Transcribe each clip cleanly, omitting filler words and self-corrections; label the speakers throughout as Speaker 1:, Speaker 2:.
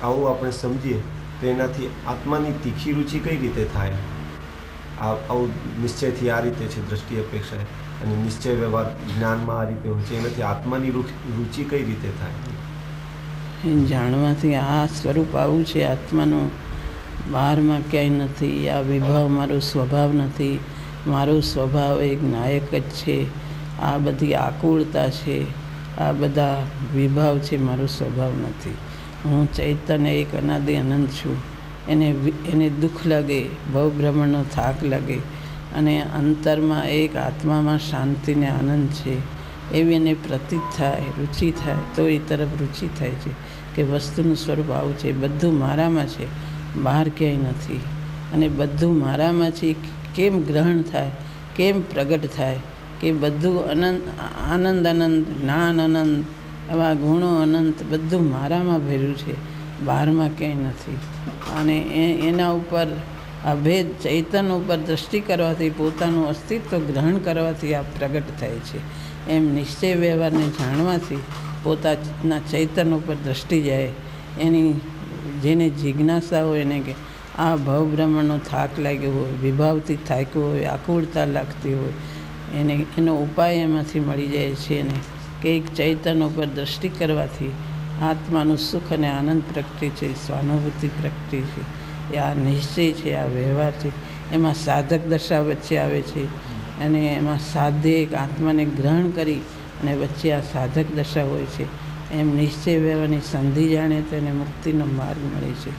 Speaker 1: આવું આપણે સમજીએ તો એનાથી આત્માની તીખી રુચિ કઈ રીતે થાય? આવું નિશ્ચયથી આ રીતે છે દ્રષ્ટિ અપેક્ષાએ, અને નિશ્ચય વ્યવહાર જ્ઞાનમાં આ રીતે હોય છે, એનાથી આત્માની રુચિ કઈ રીતે થાય?
Speaker 2: જાણવાથી આ સ્વરૂપ આવું છે આત્માનું, બહારમાં ક્યાંય નથી. આ વિભાવ મારો સ્વભાવ નથી. મારો સ્વભાવ એક નાયક જ છે. આ બધી આકુળતા છે, આ બધા વિભાવ છે, મારો સ્વભાવ નથી. હું ચૈતન્ય એક અનાદિ અનંત છું. એને દુઃખ લાગે, ભવભ્રમણનો થાક લાગે, અને અંતરમાં એક આત્મામાં શાંતિને આનંદ છે એવી એને પ્રતીત થાય, રુચિ થાય, તો એ તરફ રુચિ થાય છે કે વસ્તુનું સ્વરૂપ આવું છે, બધું મારામાં છે, બહાર ક્યાંય નથી. અને બધું મારામાં છે કેમ ગ્રહણ થાય, કેમ પ્રગટ થાય કે બધું આનંદ અનંત, જ્ઞાન અનંત, આવા ગુણો અનંત, બધું મારામાં ભર્યું છે, બહારમાં ક્યાંય નથી. અને એના ઉપર અભેદ ચૈતન્ય ઉપર દૃષ્ટિ કરવાથી, પોતાનું અસ્તિત્વ ગ્રહણ કરવાથી આ પ્રગટ થાય છે. એમ નિશ્ચય વ્યવહારને જાણવાથી પોતાના ચૈતન્ય ઉપર દૃષ્ટિ જાય. એની જેને જિજ્ઞાસા હોય એને કે આ ભવભ્રમણનો થાક લાગ્યો હોય, વિભાવથી થાક્યો હોય, આકુળતા લાગતી હોય, એનો ઉપાય એમાંથી મળી જાય છે. એને કે એક ચૈતન્ય ઉપર દૃષ્ટિ કરવાથી આત્માનું સુખ અને આનંદ પ્રગટે છે, સ્વાનુભૂતિ પ્રગટે છે. એ આ નિશ્ચય છે, આ વ્યવહાર છે. એમાં સાધક દશા વચ્ચે આવે છે, અને એમાં સાધ્ય એક આત્માને ગ્રહણ કરી અને વચ્ચે આ સાધક દશા હોય છે. એમ નિશ્ચય વ્યવહારની સંધિ જાણે તો એને મુક્તિનો માર્ગ મળે છે.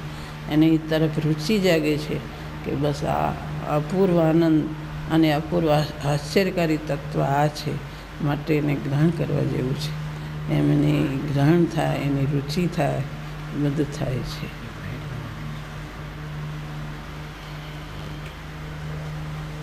Speaker 2: એની તરફ રુચિ જાગે છે કે બસ આ અપૂર્વ આનંદ અને અપૂર્વ આશ્ચર્યકારી તત્વ આ છે, માટે એને ગ્રહણ કરવા જેવું છે. એમ એની ગ્રહણ થાય, એની રુચિ થાય, બધું થાય છે.